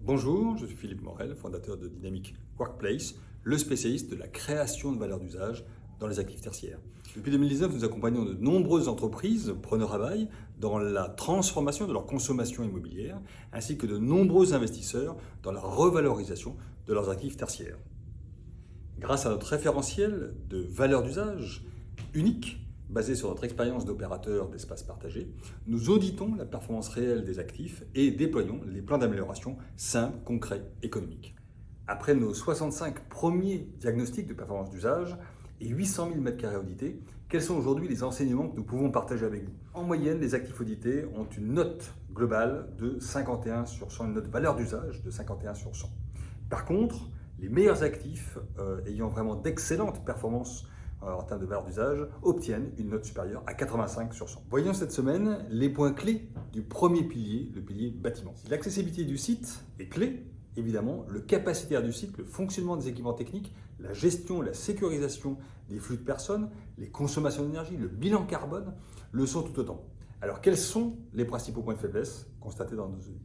Bonjour, je suis Philippe Morel, fondateur de Dynamic Workplace, le spécialiste de la création de valeur d'usage dans les actifs tertiaires. Depuis 2019, nous accompagnons de nombreuses entreprises, preneurs à bail, dans la transformation de leur consommation immobilière, ainsi que de nombreux investisseurs dans la revalorisation de leurs actifs tertiaires. Grâce à notre référentiel de valeur d'usage unique, basé sur notre expérience d'opérateur d'espaces partagés, nous auditons la performance réelle des actifs et déployons les plans d'amélioration simples, concrets, économiques. Après nos 65 premiers diagnostics de performance d'usage et 800 000 m² audités, quels sont aujourd'hui les enseignements que nous pouvons partager avec vous? En moyenne, les actifs audités ont une note globale de 51 sur 100, une note valeur d'usage de 51 sur 100. Par contre, les meilleurs actifs ayant vraiment d'excellentes performances en termes de valeur d'usage, obtiennent une note supérieure à 85 sur 100. Voyons cette semaine les points clés du premier pilier, le pilier bâtiment. Si l'accessibilité du site est clé, évidemment, le capacitaire du site, le fonctionnement des équipements techniques, la gestion, la sécurisation des flux de personnes, les consommations d'énergie, le bilan carbone le sont tout autant. Alors, quels sont les principaux points de faiblesse constatés dans nos audits?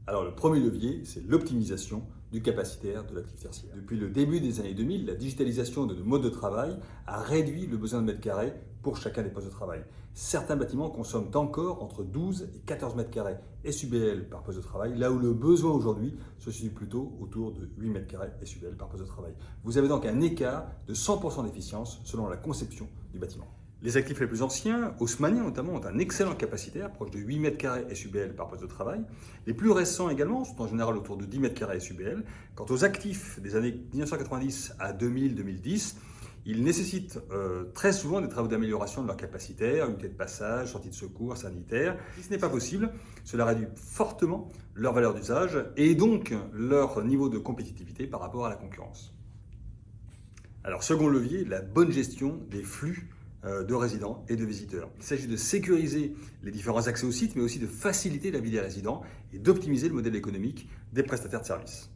Alors, le premier levier, c'est l'optimisation du capacitaire de l'actif tertiaire. Depuis le début des années 2000, la digitalisation de nos modes de travail a réduit le besoin de mètres carrés pour chacun des postes de travail. Certains bâtiments consomment encore entre 12 et 14 m² SUBL par poste de travail, là où le besoin aujourd'hui se situe plutôt autour de 8 m² SUBL par poste de travail. Vous avez donc un écart de 100% d'efficience selon la conception du bâtiment. Les actifs les plus anciens, haussmanniens notamment, ont un excellent capacitaire, proche de 8 m² SUBL par poste de travail. Les plus récents également sont en général autour de 10 m² SUBL. Quant aux actifs des années 1990 à 2000-2010, ils nécessitent très souvent des travaux d'amélioration de leur capacitaire, unité de passage, sortie de secours, sanitaire. Si ce n'est pas possible, cela réduit fortement leur valeur d'usage et donc leur niveau de compétitivité par rapport à la concurrence. Alors, second levier, la bonne gestion des flux de résidents et de visiteurs. Il s'agit de sécuriser les différents accès au site, mais aussi de faciliter la vie des résidents et d'optimiser le modèle économique des prestataires de services.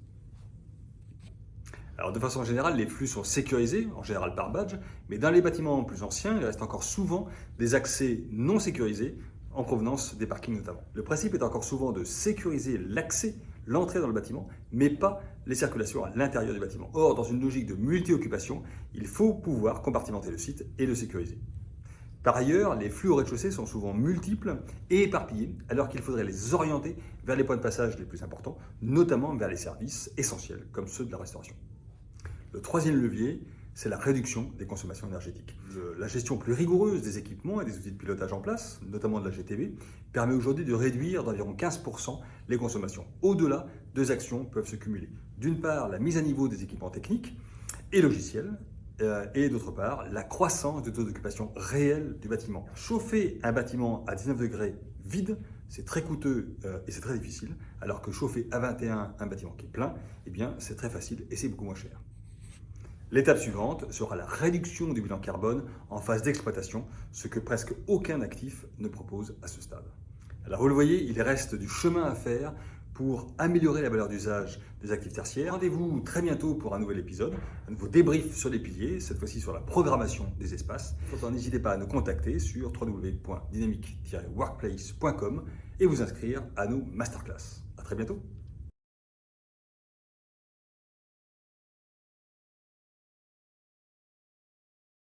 Alors, de façon générale, les flux sont sécurisés, en général par badge, mais dans les bâtiments plus anciens, il reste encore souvent des accès non sécurisés, en provenance des parkings notamment. Le principe est encore souvent de sécuriser l'accès, l'entrée dans le bâtiment, mais pas les circulations à l'intérieur du bâtiment. Or, dans une logique de multi-occupation, il faut pouvoir compartimenter le site et le sécuriser. Par ailleurs, les flux au rez-de-chaussée sont souvent multiples et éparpillés, alors qu'il faudrait les orienter vers les points de passage les plus importants, notamment vers les services essentiels, comme ceux de la restauration. Le troisième levier, c'est la réduction des consommations énergétiques. La gestion plus rigoureuse des équipements et des outils de pilotage en place, notamment de la GTB, permet aujourd'hui de réduire d'environ 15% les consommations. Au-delà, deux actions peuvent se cumuler. D'une part, la mise à niveau des équipements techniques et logiciels, et d'autre part, la croissance du taux d'occupation réel du bâtiment. Chauffer un bâtiment à 19 degrés vide, c'est très coûteux et c'est très difficile, alors que chauffer à 21 un bâtiment qui est plein, eh bien, c'est très facile et c'est beaucoup moins cher. L'étape suivante sera la réduction du bilan carbone en phase d'exploitation, ce que presque aucun actif ne propose à ce stade. Alors vous le voyez, il reste du chemin à faire pour améliorer la valeur d'usage des actifs tertiaires. Rendez-vous très bientôt pour un nouvel épisode, un nouveau débrief sur les piliers, cette fois-ci sur la programmation des espaces. N'hésitez pas à nous contacter sur www.dynamic-workplace.com et vous inscrire à nos masterclass. À très bientôt.